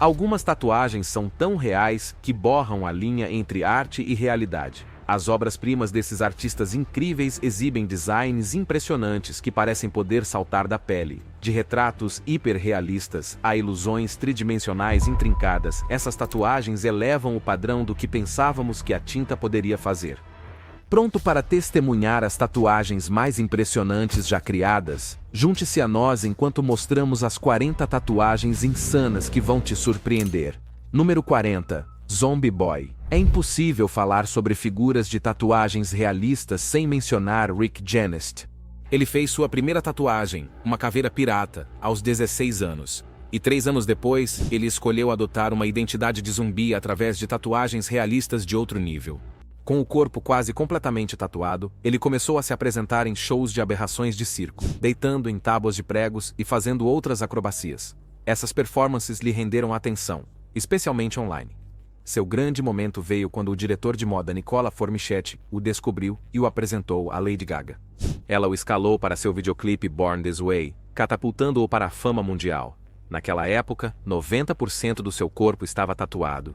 Algumas tatuagens são tão reais que borram a linha entre arte e realidade. As obras-primas desses artistas incríveis exibem designs impressionantes que parecem poder saltar da pele. De retratos hiperrealistas a ilusões tridimensionais intrincadas, essas tatuagens elevam o padrão do que pensávamos que a tinta poderia fazer. Pronto para testemunhar as tatuagens mais impressionantes já criadas? Junte-se a nós enquanto mostramos as 40 tatuagens insanas que vão te surpreender. Número 40. Zombie Boy. É impossível falar sobre figuras de tatuagens realistas sem mencionar Rick Genest. Ele fez sua primeira tatuagem, uma caveira pirata, aos 16 anos. E 3 anos depois, ele escolheu adotar uma identidade de zumbi através de tatuagens realistas de outro nível. Com o corpo quase completamente tatuado, ele começou a se apresentar em shows de aberrações de circo, deitando em tábuas de pregos e fazendo outras acrobacias. Essas performances lhe renderam atenção, especialmente online. Seu grande momento veio quando o diretor de moda Nicola Formichetti o descobriu e o apresentou a Lady Gaga. Ela o escalou para seu videoclipe Born This Way, catapultando-o para a fama mundial. Naquela época, 90% do seu corpo estava tatuado.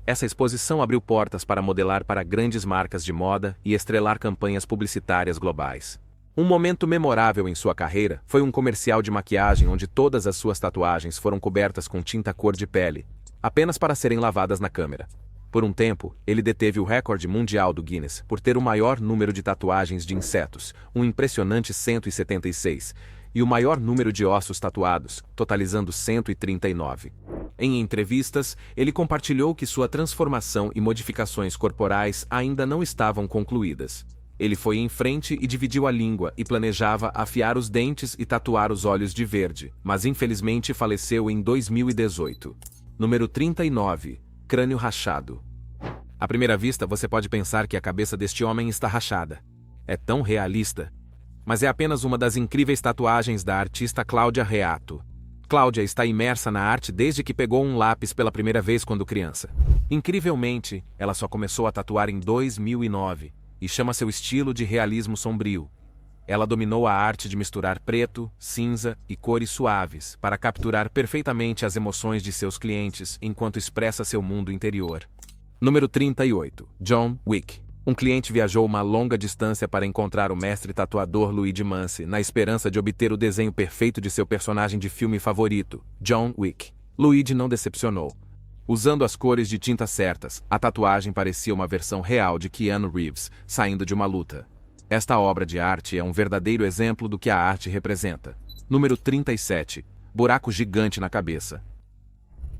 Essa exposição abriu portas para modelar para grandes marcas de moda e estrelar campanhas publicitárias globais. Um momento memorável em sua carreira foi um comercial de maquiagem onde todas as suas tatuagens foram cobertas com tinta cor de pele, apenas para serem lavadas na câmera. Por um tempo, ele deteve o recorde mundial do Guinness por ter o maior número de tatuagens de insetos, um impressionante 176, e o maior número de ossos tatuados, totalizando 139. Em entrevistas, ele compartilhou que sua transformação e modificações corporais ainda não estavam concluídas. Ele foi em frente e dividiu a língua e planejava afiar os dentes e tatuar os olhos de verde, mas infelizmente faleceu em 2018. Número 39. Crânio rachado. À primeira vista você pode pensar que a cabeça deste homem está rachada. É tão realista. Mas é apenas uma das incríveis tatuagens da artista Cláudia Reato. Cláudia está imersa na arte desde que pegou um lápis pela primeira vez quando criança. Incrivelmente, ela só começou a tatuar em 2009 e chama seu estilo de realismo sombrio. Ela dominou a arte de misturar preto, cinza e cores suaves para capturar perfeitamente as emoções de seus clientes enquanto expressa seu mundo interior. Número 38. John Wick. Um cliente viajou uma longa distância para encontrar o mestre tatuador Luigi Mansi na esperança de obter o desenho perfeito de seu personagem de filme favorito, John Wick. Luigi não decepcionou. Usando as cores de tinta certas, a tatuagem parecia uma versão real de Keanu Reeves, saindo de uma luta. Esta obra de arte é um verdadeiro exemplo do que a arte representa. Número 37. Buraco gigante na cabeça.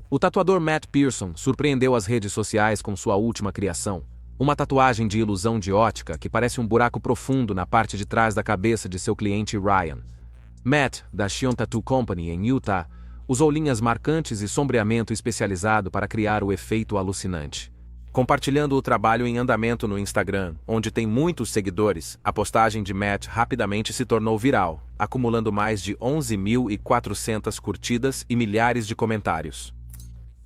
O tatuador Matt Pearson surpreendeu as redes sociais com sua última criação, uma tatuagem de ilusão de ótica que parece um buraco profundo na parte de trás da cabeça de seu cliente Ryan. Matt, da Shion Tattoo Company em Utah, usou linhas marcantes e sombreamento especializado para criar o efeito alucinante. Compartilhando o trabalho em andamento no Instagram, onde tem muitos seguidores, a postagem de Matt rapidamente se tornou viral, acumulando mais de 11.400 curtidas e milhares de comentários.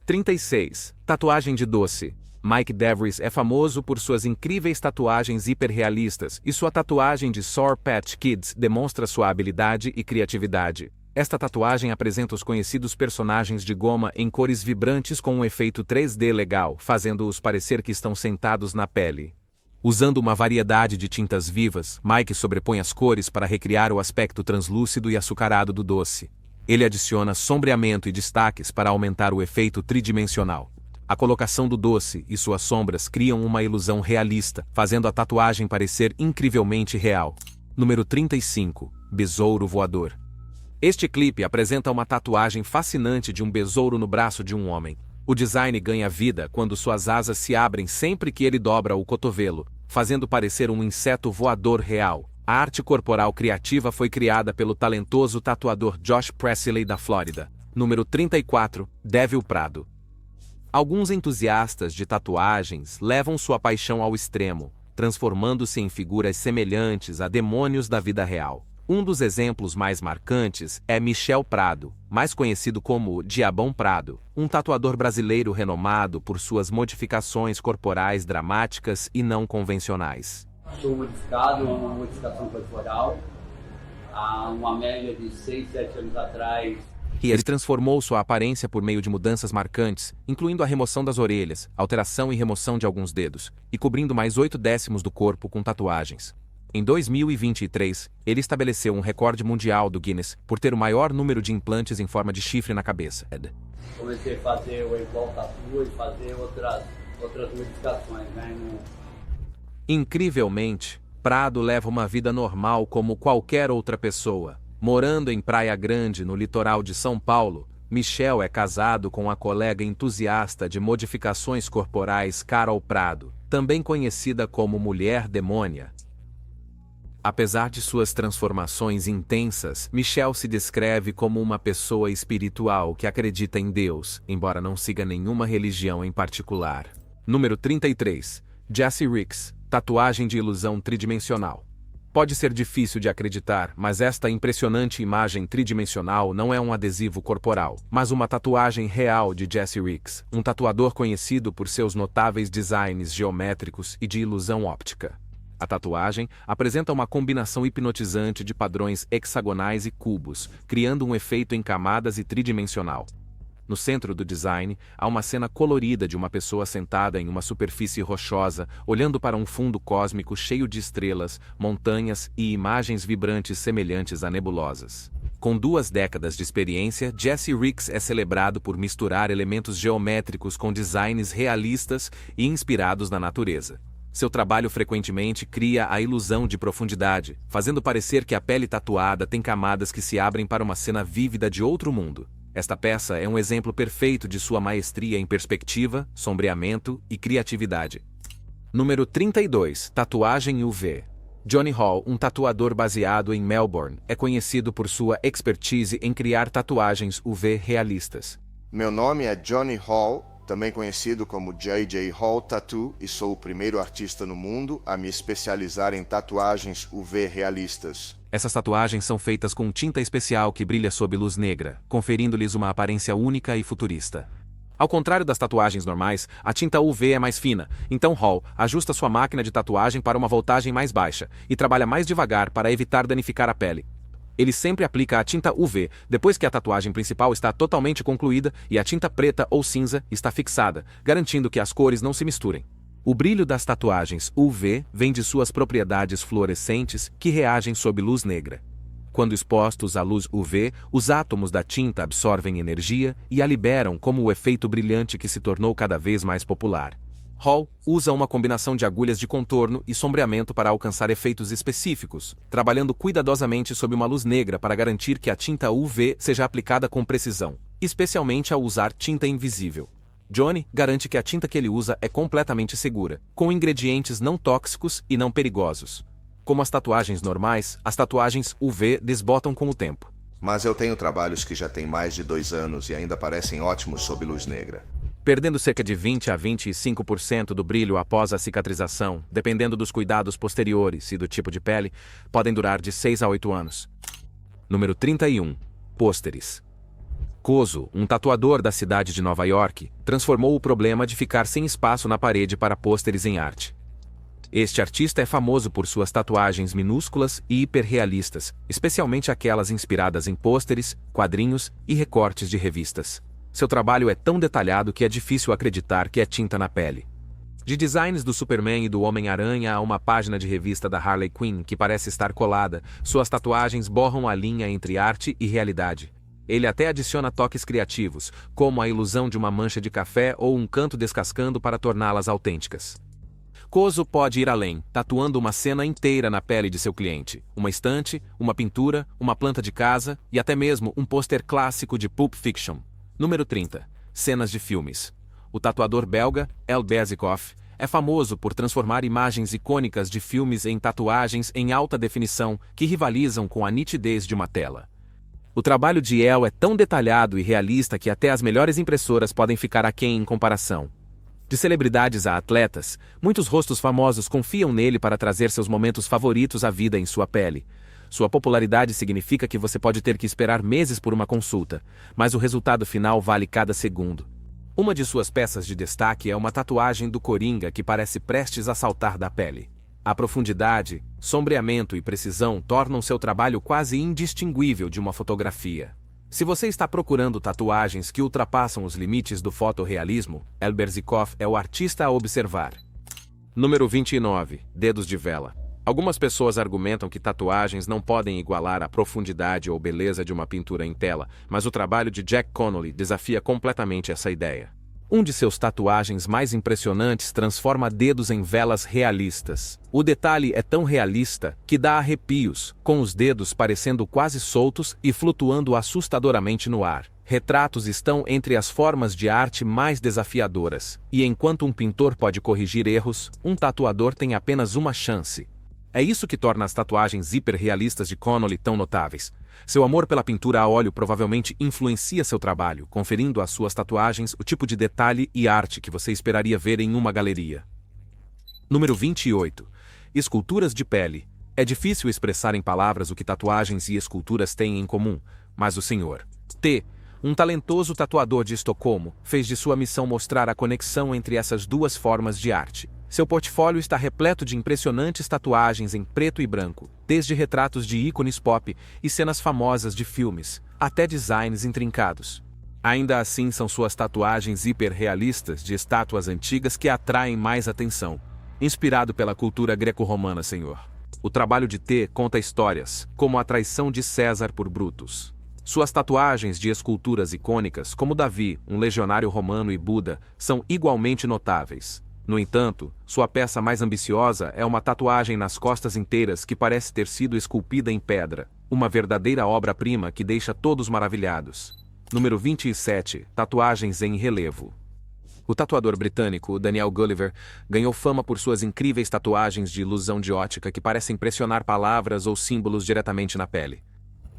36. Tatuagem de doce. Mike Devries é famoso por suas incríveis tatuagens hiperrealistas e sua tatuagem de Sour Patch Kids demonstra sua habilidade e criatividade. Esta tatuagem apresenta os conhecidos personagens de goma em cores vibrantes com um efeito 3D legal, fazendo-os parecer que estão sentados na pele. Usando uma variedade de tintas vivas, Mike sobrepõe as cores para recriar o aspecto translúcido e açucarado do doce. Ele adiciona sombreamento e destaques para aumentar o efeito tridimensional. A colocação do doce e suas sombras criam uma ilusão realista, fazendo a tatuagem parecer incrivelmente real. Número 35. Besouro voador. Este clipe apresenta uma tatuagem fascinante de um besouro no braço de um homem. O design ganha vida quando suas asas se abrem sempre que ele dobra o cotovelo, fazendo parecer um inseto voador real. A arte corporal criativa foi criada pelo talentoso tatuador Josh Presley da Flórida. Número 34. Devil Prado. Alguns entusiastas de tatuagens levam sua paixão ao extremo, transformando-se em figuras semelhantes a demônios da vida real. Um dos exemplos mais marcantes é Michel Prado, mais conhecido como Diabão Prado, um tatuador brasileiro renomado por suas modificações corporais dramáticas e não convencionais. Sou modificado, uma modificação corporal. Há uma média de 6, 7 anos atrás, Ele transformou sua aparência por meio de mudanças marcantes, incluindo a remoção das orelhas, alteração e remoção de alguns dedos, e cobrindo mais 8/10 do corpo com tatuagens. Em 2023, ele estabeleceu um recorde mundial do Guinness por ter o maior número de implantes em forma de chifre na cabeça. Comecei a fazer o igual tatu e fazer outras modificações, né? Incrivelmente, Prado leva uma vida normal como qualquer outra pessoa. Morando em Praia Grande, no litoral de São Paulo, Michel é casado com a colega entusiasta de modificações corporais Carol Prado, também conhecida como Mulher Demônia. Apesar de suas transformações intensas, Michel se descreve como uma pessoa espiritual que acredita em Deus, embora não siga nenhuma religião em particular. Número 33. Jesse Ricks, tatuagem de ilusão tridimensional. Pode ser difícil de acreditar, mas esta impressionante imagem tridimensional não é um adesivo corporal, mas uma tatuagem real de Jesse Ricks, um tatuador conhecido por seus notáveis designs geométricos e de ilusão óptica. A tatuagem apresenta uma combinação hipnotizante de padrões hexagonais e cubos, criando um efeito em camadas e tridimensional. No centro do design, há uma cena colorida de uma pessoa sentada em uma superfície rochosa, olhando para um fundo cósmico cheio de estrelas, montanhas e imagens vibrantes semelhantes a nebulosas. Com 2 décadas de experiência, Jesse Ricks é celebrado por misturar elementos geométricos com designs realistas e inspirados na natureza. Seu trabalho frequentemente cria a ilusão de profundidade, fazendo parecer que a pele tatuada tem camadas que se abrem para uma cena vívida de outro mundo. Esta peça é um exemplo perfeito de sua maestria em perspectiva, sombreamento e criatividade. Número 32. Tatuagem UV. Johnny Hall, um tatuador baseado em Melbourne, é conhecido por sua expertise em criar tatuagens UV realistas. Meu nome é Johnny Hall, também conhecido como J.J. Hall Tattoo, e sou o primeiro artista no mundo a me especializar em tatuagens UV realistas. Essas tatuagens são feitas com tinta especial que brilha sob luz negra, conferindo-lhes uma aparência única e futurista. Ao contrário das tatuagens normais, a tinta UV é mais fina, então Hall ajusta sua máquina de tatuagem para uma voltagem mais baixa e trabalha mais devagar para evitar danificar a pele. Ele sempre aplica a tinta UV depois que a tatuagem principal está totalmente concluída e a tinta preta ou cinza está fixada, garantindo que as cores não se misturem. O brilho das tatuagens UV vem de suas propriedades fluorescentes que reagem sob luz negra. Quando expostos à luz UV, os átomos da tinta absorvem energia e a liberam, como o efeito brilhante que se tornou cada vez mais popular. Hall usa uma combinação de agulhas de contorno e sombreamento para alcançar efeitos específicos, trabalhando cuidadosamente sob uma luz negra para garantir que a tinta UV seja aplicada com precisão, especialmente ao usar tinta invisível. Johnny garante que a tinta que ele usa é completamente segura, com ingredientes não tóxicos e não perigosos. Como as tatuagens normais, as tatuagens UV desbotam com o tempo. Mas eu tenho trabalhos que já têm mais de 2 anos e ainda parecem ótimos sob luz negra. Perdendo cerca de 20 a 25% do brilho após a cicatrização, dependendo dos cuidados posteriores e do tipo de pele, podem durar de 6 a 8 anos. Número 31. Pôsteres. Kozo, um tatuador da cidade de Nova York, transformou o problema de ficar sem espaço na parede para pôsteres em arte. Este artista é famoso por suas tatuagens minúsculas e hiperrealistas, especialmente aquelas inspiradas em pôsteres, quadrinhos e recortes de revistas. Seu trabalho é tão detalhado que é difícil acreditar que é tinta na pele. De designs do Superman e do Homem-Aranha a uma página de revista da Harley Quinn que parece estar colada, suas tatuagens borram a linha entre arte e realidade. Ele até adiciona toques criativos, como a ilusão de uma mancha de café ou um canto descascando para torná-las autênticas. Kozo pode ir além, tatuando uma cena inteira na pele de seu cliente, uma estante, uma pintura, uma planta de casa e até mesmo um pôster clássico de Pulp Fiction. Número 30. Cenas de filmes. O tatuador belga, El Bezikoff, é famoso por transformar imagens icônicas de filmes em tatuagens em alta definição que rivalizam com a nitidez de uma tela. O trabalho de El é tão detalhado e realista que até as melhores impressoras podem ficar aquém em comparação. De celebridades a atletas, muitos rostos famosos confiam nele para trazer seus momentos favoritos à vida em sua pele. Sua popularidade significa que você pode ter que esperar meses por uma consulta, mas o resultado final vale cada segundo. Uma de suas peças de destaque é uma tatuagem do Coringa que parece prestes a saltar da pele. A profundidade, sombreamento e precisão tornam seu trabalho quase indistinguível de uma fotografia. Se você está procurando tatuagens que ultrapassam os limites do fotorrealismo, El Berzikov é o artista a observar. Número 29. Dedos de vela. Algumas pessoas argumentam que tatuagens não podem igualar a profundidade ou beleza de uma pintura em tela, mas o trabalho de Jack Connolly desafia completamente essa ideia. Um de seus tatuagens mais impressionantes transforma dedos em velas realistas. O detalhe é tão realista que dá arrepios, com os dedos parecendo quase soltos e flutuando assustadoramente no ar. Retratos estão entre as formas de arte mais desafiadoras, e enquanto um pintor pode corrigir erros, um tatuador tem apenas uma chance. É isso que torna as tatuagens hiperrealistas de Connolly tão notáveis. Seu amor pela pintura a óleo provavelmente influencia seu trabalho, conferindo às suas tatuagens o tipo de detalhe e arte que você esperaria ver em uma galeria. Número 28. Esculturas de pele. É difícil expressar em palavras o que tatuagens e esculturas têm em comum, mas o Sr. T., um talentoso tatuador de Estocolmo, fez de sua missão mostrar a conexão entre essas duas formas de arte. Seu portfólio está repleto de impressionantes tatuagens em preto e branco, desde retratos de ícones pop e cenas famosas de filmes, até designs intrincados. Ainda assim, são suas tatuagens hiperrealistas de estátuas antigas que atraem mais atenção. Inspirado pela cultura greco-romana, Sr. O trabalho de T conta histórias, como a traição de César por Brutus. Suas tatuagens de esculturas icônicas, como Davi, um legionário romano e Buda, são igualmente notáveis. No entanto, sua peça mais ambiciosa é uma tatuagem nas costas inteiras que parece ter sido esculpida em pedra, uma verdadeira obra-prima que deixa todos maravilhados. Número 27. Tatuagens em relevo. O tatuador britânico Daniel Gulliver ganhou fama por suas incríveis tatuagens de ilusão de ótica que parecem pressionar palavras ou símbolos diretamente na pele.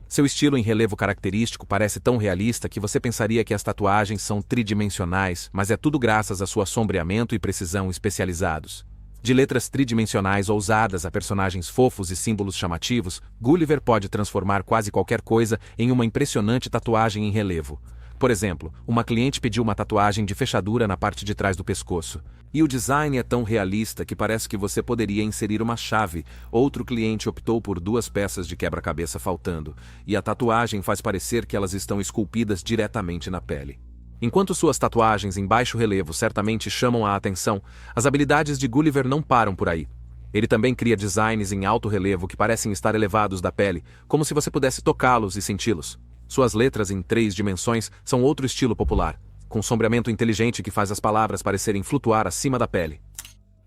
Seu estilo em relevo característico parece tão realista que você pensaria que as tatuagens são tridimensionais, mas é tudo graças a seu sombreamento e precisão especializados. De letras tridimensionais ousadas a personagens fofos e símbolos chamativos, Gulliver pode transformar quase qualquer coisa em uma impressionante tatuagem em relevo. Por exemplo, uma cliente pediu uma tatuagem de fechadura na parte de trás do pescoço. E o design é tão realista que parece que você poderia inserir uma chave. Outro cliente optou por 2 peças de quebra-cabeça faltando, e a tatuagem faz parecer que elas estão esculpidas diretamente na pele. Enquanto suas tatuagens em baixo relevo certamente chamam a atenção, as habilidades de Gulliver não param por aí. Ele também cria designs em alto relevo que parecem estar elevados da pele, como se você pudesse tocá-los e senti-los. Suas letras em 3 dimensões são outro estilo popular, com sombreamento inteligente que faz as palavras parecerem flutuar acima da pele.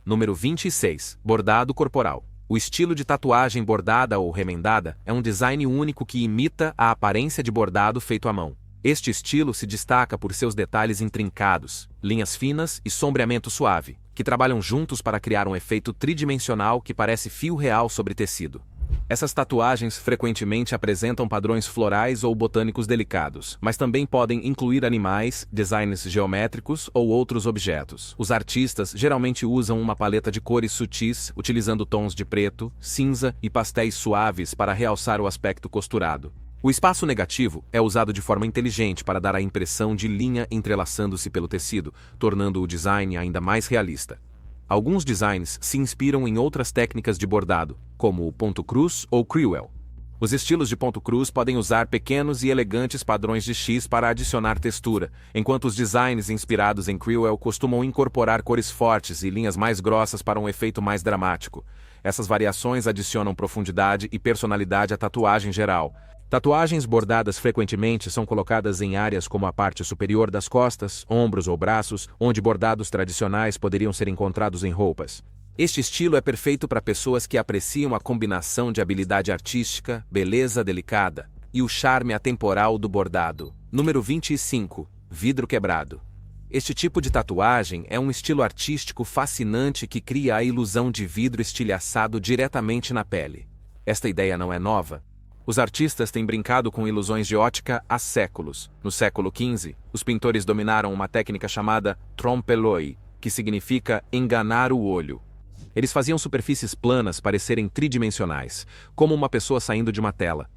Número 26. Bordado corporal. O estilo de tatuagem bordada ou remendada é um design único que imita a aparência de bordado feito à mão. Este estilo se destaca por seus detalhes intrincados, linhas finas e sombreamento suave, que trabalham juntos para criar um efeito tridimensional que parece fio real sobre tecido. Essas tatuagens frequentemente apresentam padrões florais ou botânicos delicados, mas também podem incluir animais, designs geométricos ou outros objetos. Os artistas geralmente usam uma paleta de cores sutis, utilizando tons de preto, cinza e pastéis suaves para realçar o aspecto costurado. O espaço negativo é usado de forma inteligente para dar a impressão de linha entrelaçando-se pelo tecido, tornando o design ainda mais realista. Alguns designs se inspiram em outras técnicas de bordado, como o ponto cruz ou crewel. Os estilos de ponto cruz podem usar pequenos e elegantes padrões de X para adicionar textura, enquanto os designs inspirados em crewel costumam incorporar cores fortes e linhas mais grossas para um efeito mais dramático. Essas variações adicionam profundidade e personalidade à tatuagem geral. Tatuagens bordadas frequentemente são colocadas em áreas como a parte superior das costas, ombros ou braços, onde bordados tradicionais poderiam ser encontrados em roupas. Este estilo é perfeito para pessoas que apreciam a combinação de habilidade artística, beleza delicada e o charme atemporal do bordado. Número 25. Vidro quebrado. Este tipo de tatuagem é um estilo artístico fascinante que cria a ilusão de vidro estilhaçado diretamente na pele. Esta ideia não é nova. Os artistas têm brincado com ilusões de ótica há séculos. No século XV, os pintores dominaram uma técnica chamada trompe-l'œil, que significa enganar o olho. Eles faziam superfícies planas parecerem tridimensionais, como uma pessoa saindo de uma tela.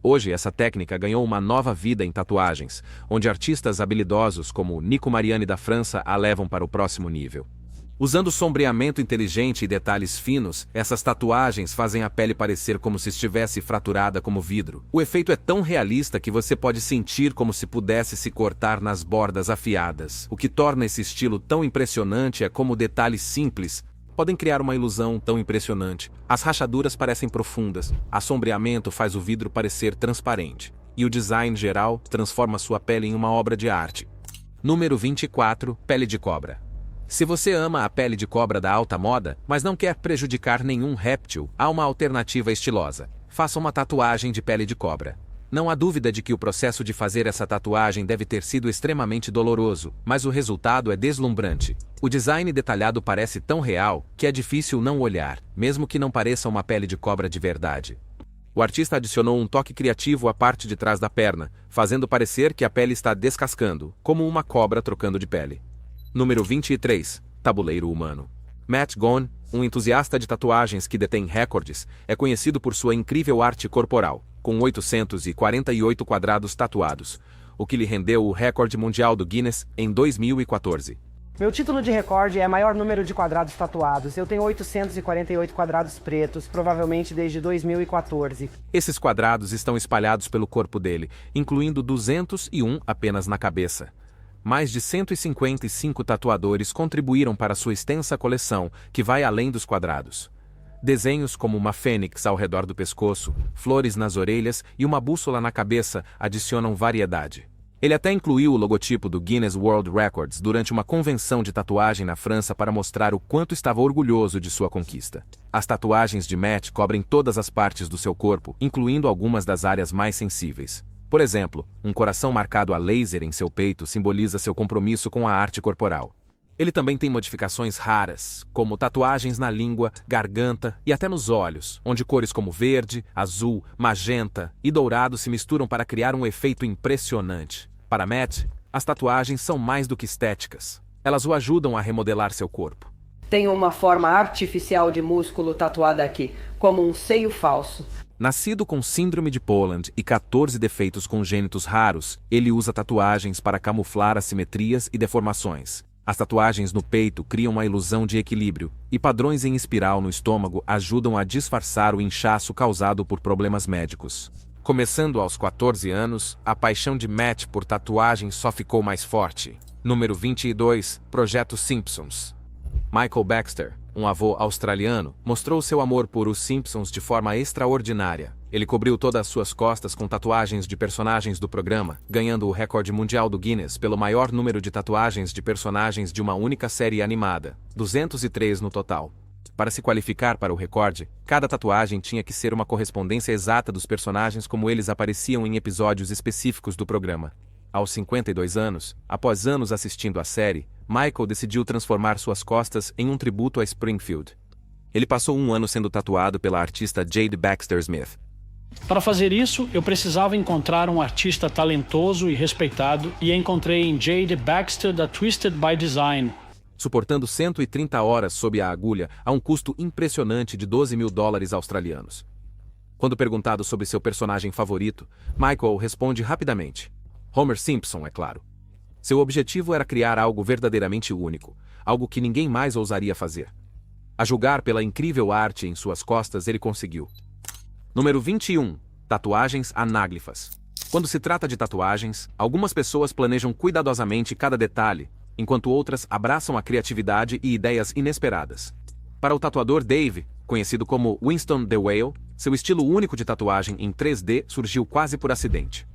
Hoje, essa técnica ganhou uma nova vida em tatuagens, onde artistas habilidosos como Nico Mariani da França a levam para o próximo nível. Usando sombreamento inteligente e detalhes finos, essas tatuagens fazem a pele parecer como se estivesse fraturada como vidro. O efeito é tão realista que você pode sentir como se pudesse se cortar nas bordas afiadas. O que torna esse estilo tão impressionante é como detalhes simples podem criar uma ilusão tão impressionante. As rachaduras parecem profundas, assombreamento faz o vidro parecer transparente, e o design geral transforma sua pele em uma obra de arte. Número 24. Pele de cobra. Se você ama a pele de cobra da alta moda, mas não quer prejudicar nenhum réptil, há uma alternativa estilosa. Faça uma tatuagem de pele de cobra. Não há dúvida de que o processo de fazer essa tatuagem deve ter sido extremamente doloroso, mas o resultado é deslumbrante. O design detalhado parece tão real que é difícil não olhar, mesmo que não pareça uma pele de cobra de verdade. O artista adicionou um toque criativo à parte de trás da perna, fazendo parecer que a pele está descascando, como uma cobra trocando de pele. Número 23. Tabuleiro humano. Matt Gone, um entusiasta de tatuagens que detém recordes, é conhecido por sua incrível arte corporal, com 848 quadrados tatuados, o que lhe rendeu o recorde mundial do Guinness em 2014. Meu título de recorde é maior número de quadrados tatuados. Eu tenho 848 quadrados pretos, provavelmente desde 2014. Esses quadrados estão espalhados pelo corpo dele, incluindo 201 apenas na cabeça. Mais de 155 tatuadores contribuíram para sua extensa coleção, que vai além dos quadrados. Desenhos como uma fênix ao redor do pescoço, flores nas orelhas e uma bússola na cabeça adicionam variedade. Ele até incluiu o logotipo do Guinness World Records durante uma convenção de tatuagem na França para mostrar o quanto estava orgulhoso de sua conquista. As tatuagens de Matt cobrem todas as partes do seu corpo, incluindo algumas das áreas mais sensíveis. Por exemplo, um coração marcado a laser em seu peito simboliza seu compromisso com a arte corporal. Ele também tem modificações raras, como tatuagens na língua, garganta e até nos olhos, onde cores como verde, azul, magenta e dourado se misturam para criar um efeito impressionante. Para Matt, as tatuagens são mais do que estéticas. Elas o ajudam a remodelar seu corpo. Tenho uma forma artificial de músculo tatuada aqui, como um seio falso. Nascido com síndrome de Poland e 14 defeitos congênitos raros, ele usa tatuagens para camuflar assimetrias e deformações. As tatuagens no peito criam uma ilusão de equilíbrio, e padrões em espiral no estômago ajudam a disfarçar o inchaço causado por problemas médicos. Começando aos 14 anos, a paixão de Matt por tatuagem só ficou mais forte. Número 22. Projeto Simpsons. Michael Baxter, um avô australiano, mostrou seu amor por Os Simpsons de forma extraordinária. Ele cobriu todas as suas costas com tatuagens de personagens do programa, ganhando o recorde mundial do Guinness pelo maior número de tatuagens de personagens de uma única série animada, 203 no total. Para se qualificar para o recorde, cada tatuagem tinha que ser uma correspondência exata dos personagens como eles apareciam em episódios específicos do programa. Aos 52 anos, após anos assistindo à série, Michael decidiu transformar suas costas em um tributo a Springfield. Ele passou um ano sendo tatuado pela artista Jade Baxter Smith. Para fazer isso, eu precisava encontrar um artista talentoso e respeitado, e encontrei em Jade Baxter da Twisted by Design. Suportando 130 horas sob a agulha a um custo impressionante de $12.000 australianos. Quando perguntado sobre seu personagem favorito, Michael responde rapidamente: Homer Simpson, é claro. Seu objetivo era criar algo verdadeiramente único, algo que ninguém mais ousaria fazer. A julgar pela incrível arte em suas costas, ele conseguiu. Número 21. Tatuagens anáglifas. Quando se trata de tatuagens, algumas pessoas planejam cuidadosamente cada detalhe, enquanto outras abraçam a criatividade e ideias inesperadas. Para o tatuador Dave, conhecido como Winston the Whale, seu estilo único de tatuagem em 3D surgiu quase por acidente.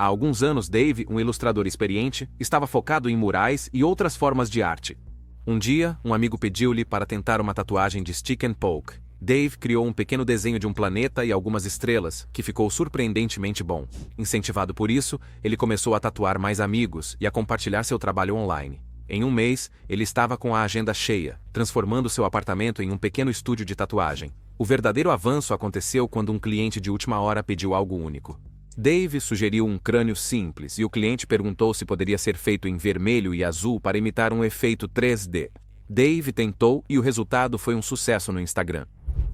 Há alguns anos, Dave, um ilustrador experiente, estava focado em murais e outras formas de arte. Um dia, um amigo pediu-lhe para tentar uma tatuagem de stick and poke. Dave criou um pequeno desenho de um planeta e algumas estrelas, que ficou surpreendentemente bom. Incentivado por isso, ele começou a tatuar mais amigos e a compartilhar seu trabalho online. Em um mês, ele estava com a agenda cheia, transformando seu apartamento em um pequeno estúdio de tatuagem. O verdadeiro avanço aconteceu quando um cliente de última hora pediu algo único. Dave sugeriu um crânio simples e o cliente perguntou se poderia ser feito em vermelho e azul para imitar um efeito 3D. Dave tentou e o resultado foi um sucesso no Instagram.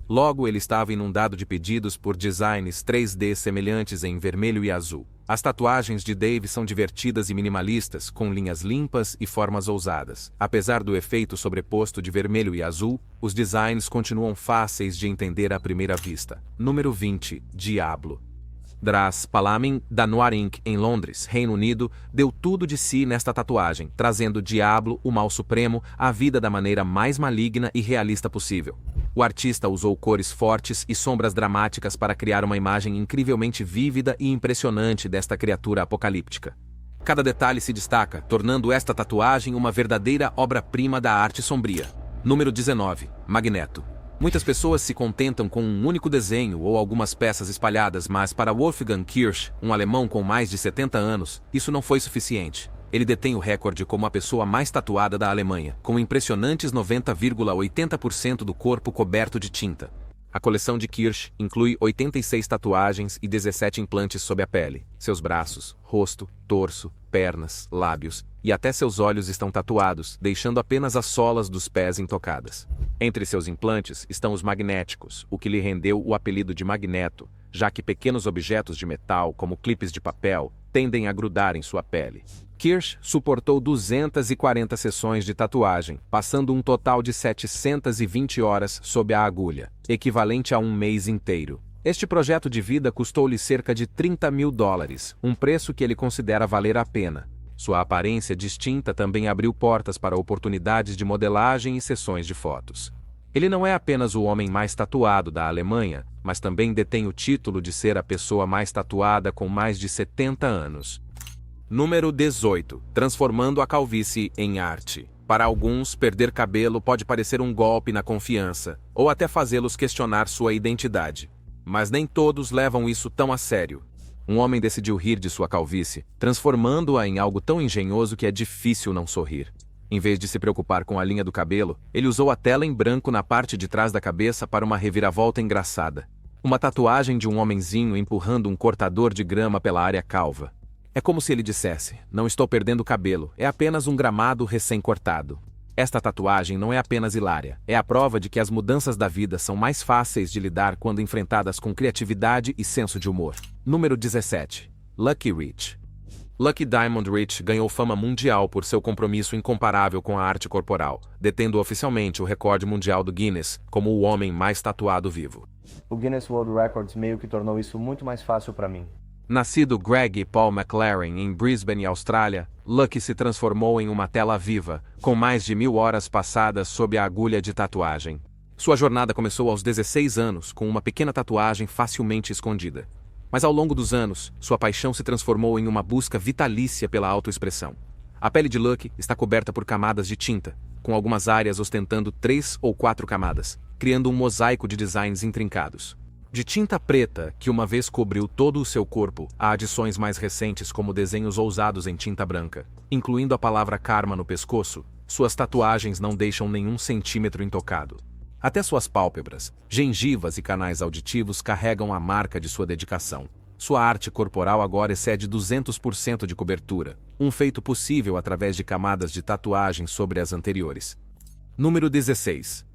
Logo, ele estava inundado de pedidos por designs 3D semelhantes em vermelho e azul. As tatuagens de Dave são divertidas e minimalistas, com linhas limpas e formas ousadas. Apesar do efeito sobreposto de vermelho e azul, os designs continuam fáceis de entender à primeira vista. Número 20. Diablo. Dras Palamin, da Noir Inc., em Londres, Reino Unido, deu tudo de si nesta tatuagem, trazendo Diablo, o mal supremo, à vida da maneira mais maligna e realista possível. O artista usou cores fortes e sombras dramáticas para criar uma imagem incrivelmente vívida e impressionante desta criatura apocalíptica. Cada detalhe se destaca, tornando esta tatuagem uma verdadeira obra-prima da arte sombria. Número 19. Magneto. Muitas pessoas se contentam com um único desenho ou algumas peças espalhadas, mas para Wolfgang Kirsch, um alemão com mais de 70 anos, isso não foi suficiente. Ele detém o recorde como a pessoa mais tatuada da Alemanha, com impressionantes 90,80% do corpo coberto de tinta. A coleção de Kirsch inclui 86 tatuagens e 17 implantes sob a pele. Seus braços, rosto, torso, pernas, lábios e até seus olhos estão tatuados, deixando apenas as solas dos pés intocadas. Entre seus implantes estão os magnéticos, o que lhe rendeu o apelido de Magneto, já que pequenos objetos de metal, como clipes de papel, tendem a grudar em sua pele. Kirsch suportou 240 sessões de tatuagem, passando um total de 720 horas sob a agulha, equivalente a um mês inteiro. Este projeto de vida custou-lhe cerca de $30.000, um preço que ele considera valer a pena. Sua aparência distinta também abriu portas para oportunidades de modelagem e sessões de fotos. Ele não é apenas o homem mais tatuado da Alemanha, mas também detém o título de ser a pessoa mais tatuada com mais de 70 anos. Número 18. Transformando a calvície em arte. Para alguns, perder cabelo pode parecer um golpe na confiança, ou até fazê-los questionar sua identidade. Mas nem todos levam isso tão a sério. Um homem decidiu rir de sua calvície, transformando-a em algo tão engenhoso que é difícil não sorrir. Em vez de se preocupar com a linha do cabelo, ele usou a tela em branco na parte de trás da cabeça para uma reviravolta engraçada. Uma tatuagem de um homenzinho empurrando um cortador de grama pela área calva. É como se ele dissesse: não estou perdendo cabelo, é apenas um gramado recém-cortado. Esta tatuagem não é apenas hilária, é a prova de que as mudanças da vida são mais fáceis de lidar quando enfrentadas com criatividade e senso de humor. Número 17. Lucky Rich. Lucky Diamond Rich ganhou fama mundial por seu compromisso incomparável com a arte corporal, detendo oficialmente o recorde mundial do Guinness como o homem mais tatuado vivo. O Guinness World Records meio que tornou isso muito mais fácil para mim. Nascido Greg Paul McLaren em Brisbane, Austrália, Lucky se transformou em uma tela viva, com mais de 1000 horas passadas sob a agulha de tatuagem. Sua jornada começou aos 16 anos, com uma pequena tatuagem facilmente escondida. Mas ao longo dos anos, sua paixão se transformou em uma busca vitalícia pela autoexpressão. A pele de Lucky está coberta por camadas de tinta, com algumas áreas ostentando 3 ou 4 camadas, criando um mosaico de designs intrincados. De tinta preta, que uma vez cobriu todo o seu corpo, há adições mais recentes como desenhos ousados em tinta branca. Incluindo a palavra karma no pescoço, suas tatuagens não deixam nenhum centímetro intocado. Até suas pálpebras, gengivas e canais auditivos carregam a marca de sua dedicação. Sua arte corporal agora excede 200% de cobertura, um feito possível através de camadas de tatuagem sobre as anteriores. Número 16.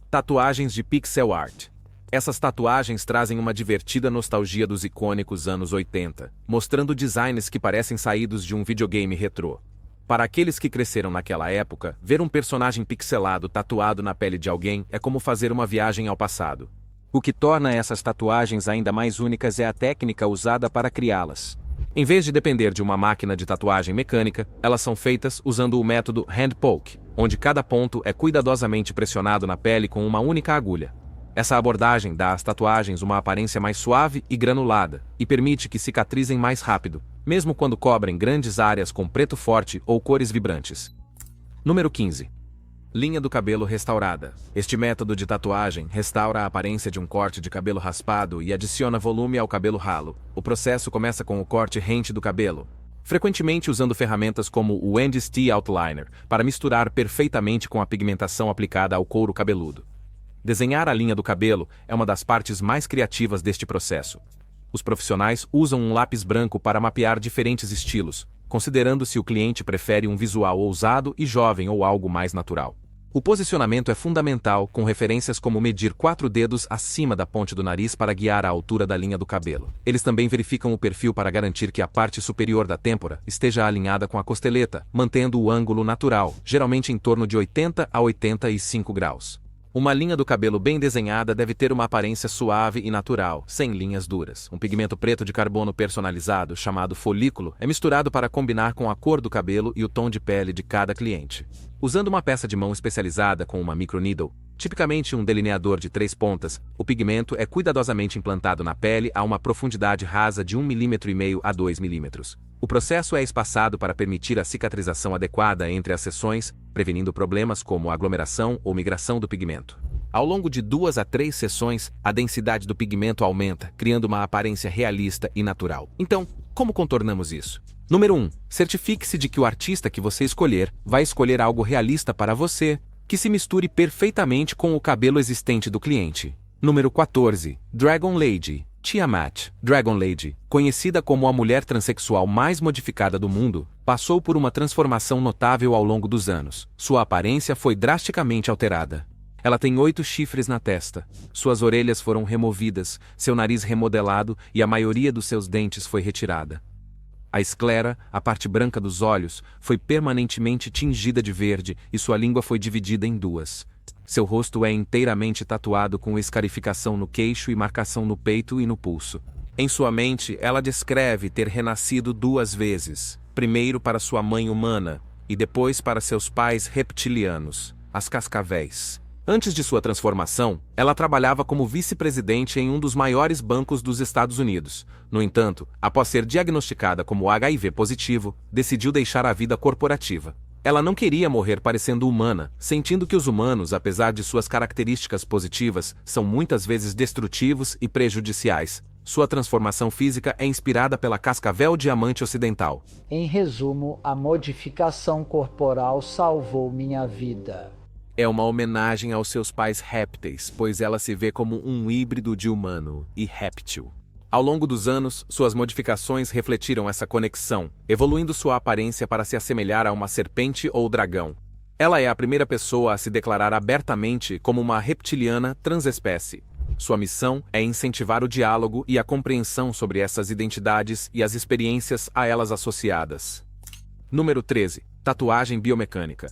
Tatuagens de pixel art. Essas tatuagens trazem uma divertida nostalgia dos icônicos anos 80, mostrando designs que parecem saídos de um videogame retrô. Para aqueles que cresceram naquela época, ver um personagem pixelado tatuado na pele de alguém é como fazer uma viagem ao passado. O que torna essas tatuagens ainda mais únicas é a técnica usada para criá-las. Em vez de depender de uma máquina de tatuagem mecânica, elas são feitas usando o método hand poke, onde cada ponto é cuidadosamente pressionado na pele com uma única agulha. Essa abordagem dá às tatuagens uma aparência mais suave e granulada, e permite que cicatrizem mais rápido, mesmo quando cobrem grandes áreas com preto forte ou cores vibrantes. Número 15. Linha do cabelo restaurada. Este método de tatuagem restaura a aparência de um corte de cabelo raspado e adiciona volume ao cabelo ralo. O processo começa com o corte rente do cabelo, frequentemente usando ferramentas como o NDST Outliner para misturar perfeitamente com a pigmentação aplicada ao couro cabeludo. Desenhar a linha do cabelo é uma das partes mais criativas deste processo. Os profissionais usam um lápis branco para mapear diferentes estilos, considerando se o cliente prefere um visual ousado e jovem ou algo mais natural. O posicionamento é fundamental, com referências como medir 4 dedos acima da ponte do nariz para guiar a altura da linha do cabelo. Eles também verificam o perfil para garantir que a parte superior da têmpora esteja alinhada com a costeleta, mantendo o ângulo natural, geralmente em torno de 80 a 85 graus. Uma linha do cabelo bem desenhada deve ter uma aparência suave e natural, sem linhas duras. Um pigmento preto de carbono personalizado, chamado folículo, é misturado para combinar com a cor do cabelo e o tom de pele de cada cliente. Usando uma peça de mão especializada com uma microneedle, tipicamente um delineador de 3 pontas, o pigmento é cuidadosamente implantado na pele a uma profundidade rasa de 1,5 mm a 2 mm. O processo é espaçado para permitir a cicatrização adequada entre as sessões, prevenindo problemas como aglomeração ou migração do pigmento. Ao longo de 2 a 3 sessões, a densidade do pigmento aumenta, criando uma aparência realista e natural. Então, como contornamos isso? Número 1. Certifique-se de que o artista que você escolher vai escolher algo realista para você, que se misture perfeitamente com o cabelo existente do cliente. Número 14. Dragon Lady. Tiamat, Dragon Lady, conhecida como a mulher transexual mais modificada do mundo, passou por uma transformação notável ao longo dos anos. Sua aparência foi drasticamente alterada. Ela tem 8 chifres na testa. Suas orelhas foram removidas, seu nariz remodelado e a maioria dos seus dentes foi retirada. A esclera, a parte branca dos olhos, foi permanentemente tingida de verde e sua língua foi dividida em 2. Seu rosto é inteiramente tatuado com escarificação no queixo e marcação no peito e no pulso. Em sua mente, ela descreve ter renascido 2 vezes, primeiro para sua mãe humana e depois para seus pais reptilianos, as cascavéis. Antes de sua transformação, ela trabalhava como vice-presidente em um dos maiores bancos dos Estados Unidos. No entanto, após ser diagnosticada como HIV positivo, decidiu deixar a vida corporativa. Ela não queria morrer parecendo humana, sentindo que os humanos, apesar de suas características positivas, são muitas vezes destrutivos e prejudiciais. Sua transformação física é inspirada pela cascavel diamante ocidental. Em resumo, a modificação corporal salvou minha vida. É uma homenagem aos seus pais répteis, pois ela se vê como um híbrido de humano e réptil. Ao longo dos anos, suas modificações refletiram essa conexão, evoluindo sua aparência para se assemelhar a uma serpente ou dragão. Ela é a primeira pessoa a se declarar abertamente como uma reptiliana transespécie. Sua missão é incentivar o diálogo e a compreensão sobre essas identidades e as experiências a elas associadas. Número 13. Tatuagem biomecânica.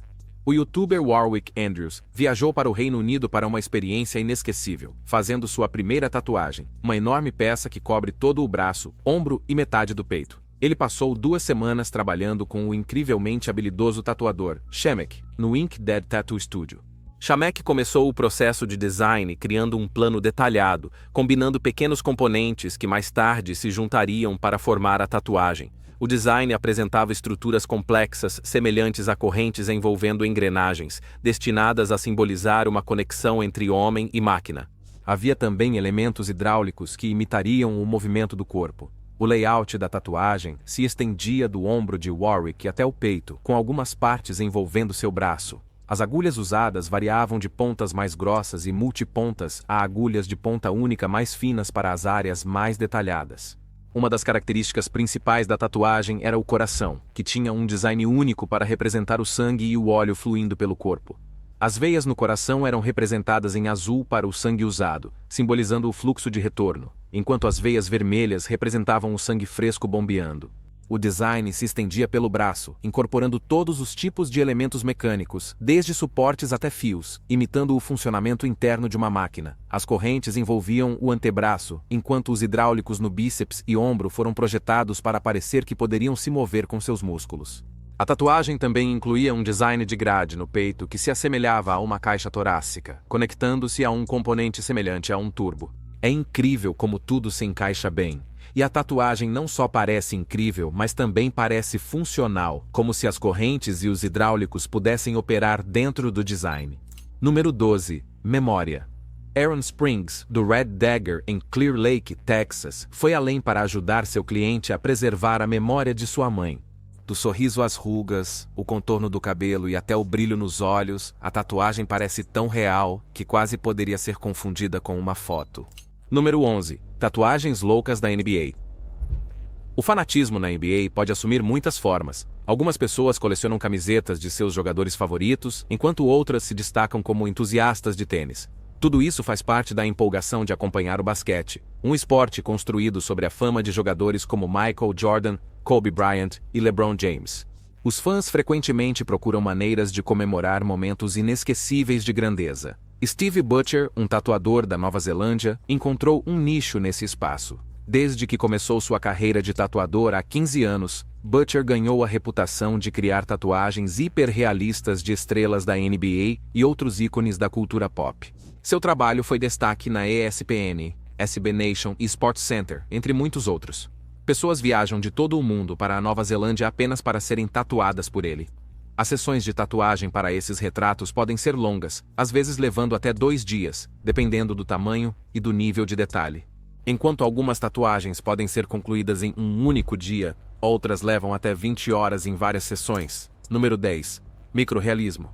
O youtuber Warwick Andrews viajou para o Reino Unido para uma experiência inesquecível, fazendo sua primeira tatuagem, uma enorme peça que cobre todo o braço, ombro e metade do peito. Ele passou 2 semanas trabalhando com o incrivelmente habilidoso tatuador, Shemek, no Ink Dead Tattoo Studio. Shemek começou o processo de design criando um plano detalhado, combinando pequenos componentes que mais tarde se juntariam para formar a tatuagem. O design apresentava estruturas complexas semelhantes a correntes envolvendo engrenagens, destinadas a simbolizar uma conexão entre homem e máquina. Havia também elementos hidráulicos que imitariam o movimento do corpo. O layout da tatuagem se estendia do ombro de Warwick até o peito, com algumas partes envolvendo seu braço. As agulhas usadas variavam de pontas mais grossas e multipontas a agulhas de ponta única mais finas para as áreas mais detalhadas. Uma das características principais da tatuagem era o coração, que tinha um design único para representar o sangue e o óleo fluindo pelo corpo. As veias no coração eram representadas em azul para o sangue usado, simbolizando o fluxo de retorno, enquanto as veias vermelhas representavam o sangue fresco bombeando. O design se estendia pelo braço, incorporando todos os tipos de elementos mecânicos, desde suportes até fios, imitando o funcionamento interno de uma máquina. As correntes envolviam o antebraço, enquanto os hidráulicos no bíceps e ombro foram projetados para parecer que poderiam se mover com seus músculos. A tatuagem também incluía um design de grade no peito que se assemelhava a uma caixa torácica, conectando-se a um componente semelhante a um turbo. É incrível como tudo se encaixa bem. E a tatuagem não só parece incrível, mas também parece funcional, como se as correntes e os hidráulicos pudessem operar dentro do design. Número 12. Memória. Aaron Springs, do Red Dagger em Clear Lake, Texas, foi além para ajudar seu cliente a preservar a memória de sua mãe. Do sorriso às rugas, o contorno do cabelo e até o brilho nos olhos, a tatuagem parece tão real que quase poderia ser confundida com uma foto. Número 11. Tatuagens loucas da NBA. O fanatismo na NBA pode assumir muitas formas. Algumas pessoas colecionam camisetas de seus jogadores favoritos, enquanto outras se destacam como entusiastas de tênis. Tudo isso faz parte da empolgação de acompanhar o basquete, um esporte construído sobre a fama de jogadores como Michael Jordan, Kobe Bryant e LeBron James. Os fãs frequentemente procuram maneiras de comemorar momentos inesquecíveis de grandeza. Steve Butcher, um tatuador da Nova Zelândia, encontrou um nicho nesse espaço. Desde que começou sua carreira de tatuador há 15 anos, Butcher ganhou a reputação de criar tatuagens hiperrealistas de estrelas da NBA e outros ícones da cultura pop. Seu trabalho foi destaque na ESPN, SB Nation e Sports Center, entre muitos outros. Pessoas viajam de todo o mundo para a Nova Zelândia apenas para serem tatuadas por ele. As sessões de tatuagem para esses retratos podem ser longas, às vezes levando até 2 dias, dependendo do tamanho e do nível de detalhe. Enquanto algumas tatuagens podem ser concluídas em um único dia, outras levam até 20 horas em várias sessões. Número 10. Microrrealismo.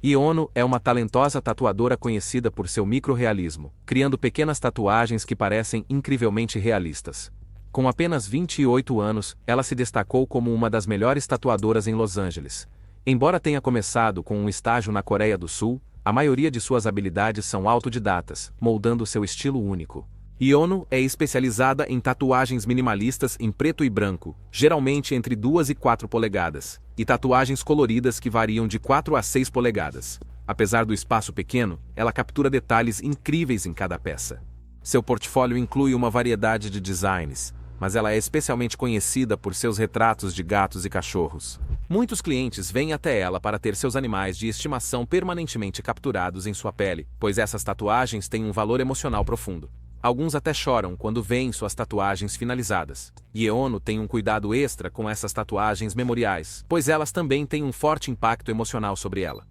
Iono é uma talentosa tatuadora conhecida por seu microrrealismo, criando pequenas tatuagens que parecem incrivelmente realistas. Com apenas 28 anos, ela se destacou como uma das melhores tatuadoras em Los Angeles. Embora tenha começado com um estágio na Coreia do Sul, a maioria de suas habilidades são autodidatas, moldando seu estilo único. Iono é especializada em tatuagens minimalistas em preto e branco, geralmente entre 2 e 4 polegadas, e tatuagens coloridas que variam de 4 a 6 polegadas. Apesar do espaço pequeno, ela captura detalhes incríveis em cada peça. Seu portfólio inclui uma variedade de designs, mas ela é especialmente conhecida por seus retratos de gatos e cachorros. Muitos clientes vêm até ela para ter seus animais de estimação permanentemente capturados em sua pele, pois essas tatuagens têm um valor emocional profundo. Alguns até choram quando veem suas tatuagens finalizadas. Iono tem um cuidado extra com essas tatuagens memoriais, pois elas também têm um forte impacto emocional sobre ela.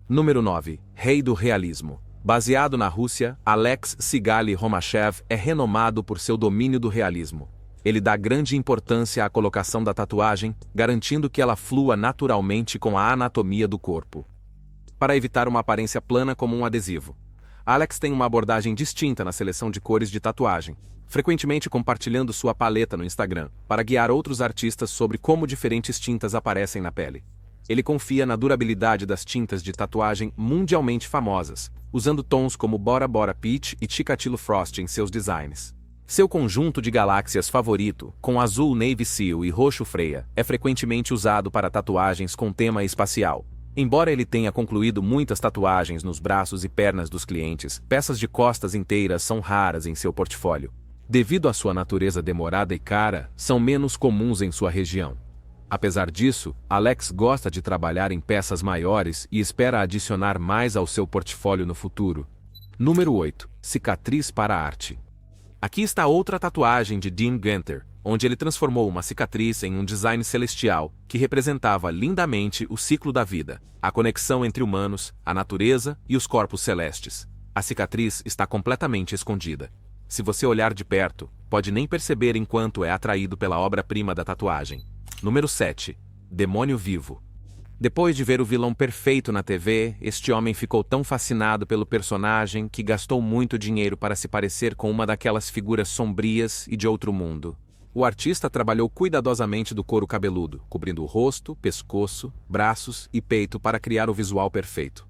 Número 9. Rei do realismo. Baseado na Rússia, Alex Sigali Romachev é renomado por seu domínio do realismo. Ele dá grande importância à colocação da tatuagem, garantindo que ela flua naturalmente com a anatomia do corpo. Para evitar uma aparência plana como um adesivo, Alex tem uma abordagem distinta na seleção de cores de tatuagem, frequentemente compartilhando sua paleta no Instagram, para guiar outros artistas sobre como diferentes tintas aparecem na pele. Ele confia na durabilidade das tintas de tatuagem mundialmente famosas, usando tons como Bora Bora Peach e Chikatilo Frost em seus designs. Seu conjunto de galáxias favorito, com azul Navy Seal e roxo Freya, é frequentemente usado para tatuagens com tema espacial. Embora ele tenha concluído muitas tatuagens nos braços e pernas dos clientes, peças de costas inteiras são raras em seu portfólio. Devido à sua natureza demorada e cara, são menos comuns em sua região. Apesar disso, Alex gosta de trabalhar em peças maiores e espera adicionar mais ao seu portfólio no futuro. Número 8. Cicatriz para a arte. Aqui está outra tatuagem de Dean Guenther, onde ele transformou uma cicatriz em um design celestial que representava lindamente o ciclo da vida, a conexão entre humanos, a natureza e os corpos celestes. A cicatriz está completamente escondida. Se você olhar de perto, pode nem perceber enquanto é atraído pela obra-prima da tatuagem. Número 7. Demônio vivo. Depois de ver o vilão perfeito na TV, este homem ficou tão fascinado pelo personagem que gastou muito dinheiro para se parecer com uma daquelas figuras sombrias e de outro mundo. O artista trabalhou cuidadosamente do couro cabeludo, cobrindo o rosto, pescoço, braços e peito para criar o visual perfeito.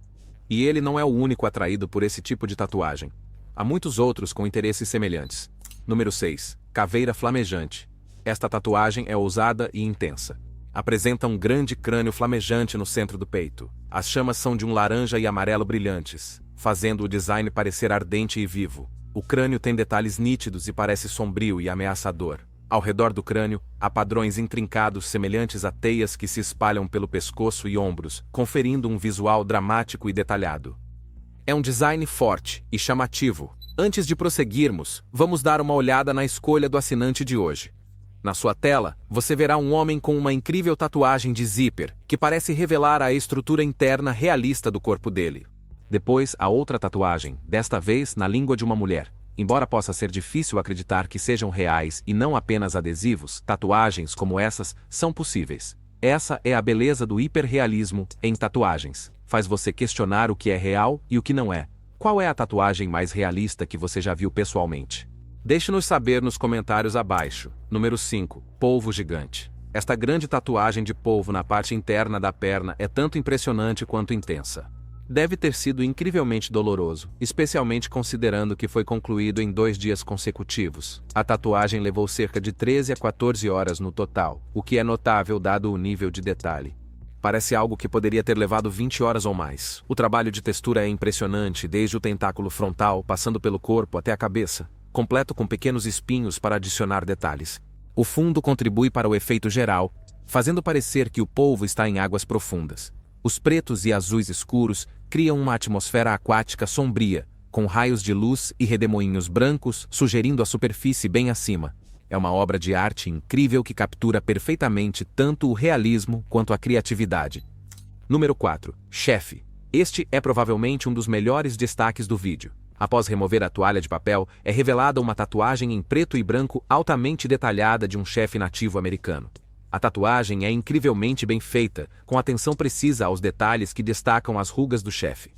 E ele não é o único atraído por esse tipo de tatuagem. Há muitos outros com interesses semelhantes. Número 6. Caveira flamejante. Esta tatuagem é ousada e intensa. Apresenta um grande crânio flamejante no centro do peito. As chamas são de um laranja e amarelo brilhantes, fazendo o design parecer ardente e vivo. O crânio tem detalhes nítidos e parece sombrio e ameaçador. Ao redor do crânio, há padrões intrincados semelhantes a teias que se espalham pelo pescoço e ombros, conferindo um visual dramático e detalhado. É um design forte e chamativo. Antes de prosseguirmos, vamos dar uma olhada na escolha do assinante de hoje. Na sua tela, você verá um homem com uma incrível tatuagem de zíper, que parece revelar a estrutura interna realista do corpo dele. Depois, há outra tatuagem, desta vez na língua de uma mulher. Embora possa ser difícil acreditar que sejam reais e não apenas adesivos, tatuagens como essas são possíveis. Essa é a beleza do hiperrealismo em tatuagens. Faz você questionar o que é real e o que não é. Qual é a tatuagem mais realista que você já viu pessoalmente? Deixe-nos saber nos comentários abaixo. Número 5. Polvo gigante. Esta grande tatuagem de polvo na parte interna da perna é tanto impressionante quanto intensa. Deve ter sido incrivelmente doloroso, especialmente considerando que foi concluído em 2 dias consecutivos. A tatuagem levou cerca de 13 a 14 horas no total, o que é notável dado o nível de detalhe. Parece algo que poderia ter levado 20 horas ou mais. O trabalho de textura é impressionante, desde o tentáculo frontal, passando pelo corpo até a cabeça, completo com pequenos espinhos para adicionar detalhes. O fundo contribui para o efeito geral, fazendo parecer que o polvo está em águas profundas. Os pretos e azuis escuros criam uma atmosfera aquática sombria, com raios de luz e redemoinhos brancos sugerindo a superfície bem acima. É uma obra de arte incrível que captura perfeitamente tanto o realismo quanto a criatividade. Número 4. Chefe. Este é provavelmente um dos melhores destaques do vídeo. Após remover a toalha de papel, é revelada uma tatuagem em preto e branco altamente detalhada de um chefe nativo americano. A tatuagem é incrivelmente bem feita, com atenção precisa aos detalhes que destacam as rugas do chefe.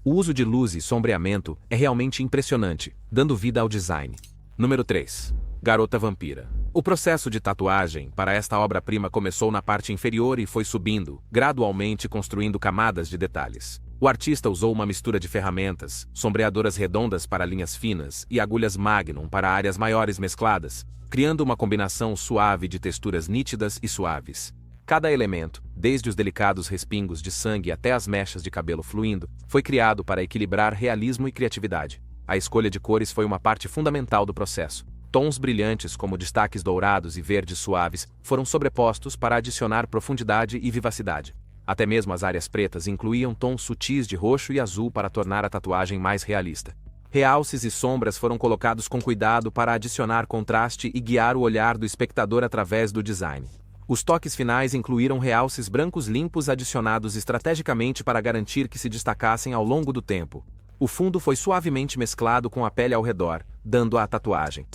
O uso de luz e sombreamento é realmente impressionante, dando vida ao design. Número 3. Garota Vampira. O processo de tatuagem para esta obra-prima começou na parte inferior e foi subindo, gradualmente construindo camadas de detalhes. O artista usou uma mistura de ferramentas, sombreadoras redondas para linhas finas e agulhas Magnum para áreas maiores mescladas, criando uma combinação suave de texturas nítidas e suaves. Cada elemento, desde os delicados respingos de sangue até as mechas de cabelo fluindo, foi criado para equilibrar realismo e criatividade. A escolha de cores foi uma parte fundamental do processo. Tons brilhantes como destaques dourados e verdes suaves foram sobrepostos para adicionar profundidade e vivacidade. Até mesmo as áreas pretas incluíam tons sutis de roxo e azul para tornar a tatuagem mais realista. Realces e sombras foram colocados com cuidado para adicionar contraste e guiar o olhar do espectador através do design. Os toques finais incluíram realces brancos limpos adicionados estrategicamente para garantir que se destacassem ao longo do tempo. O fundo foi suavemente mesclado com a pele ao redor, dando à tatuagem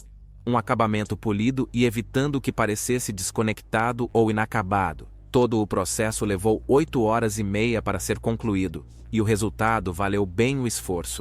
um acabamento polido e evitando que parecesse desconectado ou inacabado. Todo o processo levou 8 horas e meia para ser concluído, e o resultado valeu bem o esforço.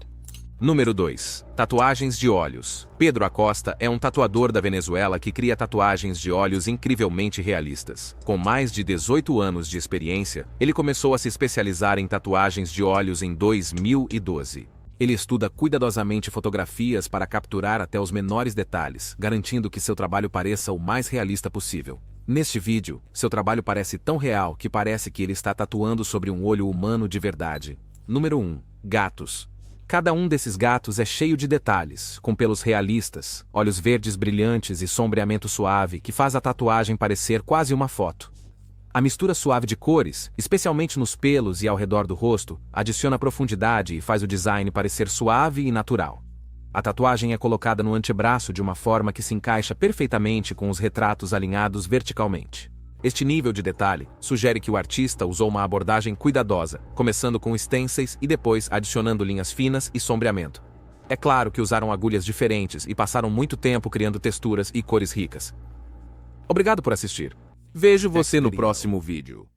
Número 2. Tatuagens de olhos. Pedro Acosta é um tatuador da Venezuela que cria tatuagens de olhos incrivelmente realistas. Com mais de 18 anos de experiência, ele começou a se especializar em tatuagens de olhos em 2012. Ele estuda cuidadosamente fotografias para capturar até os menores detalhes, garantindo que seu trabalho pareça o mais realista possível. Neste vídeo, seu trabalho parece tão real que parece que ele está tatuando sobre um olho humano de verdade. Número 1. Gatos. Cada um desses gatos é cheio de detalhes, com pelos realistas, olhos verdes brilhantes e sombreamento suave que faz a tatuagem parecer quase uma foto. A mistura suave de cores, especialmente nos pelos e ao redor do rosto, adiciona profundidade e faz o design parecer suave e natural. A tatuagem é colocada no antebraço de uma forma que se encaixa perfeitamente com os retratos alinhados verticalmente. Este nível de detalhe sugere que o artista usou uma abordagem cuidadosa, começando com stencils e depois adicionando linhas finas e sombreamento. É claro que usaram agulhas diferentes e passaram muito tempo criando texturas e cores ricas. Obrigado por assistir. Vejo você no próximo vídeo.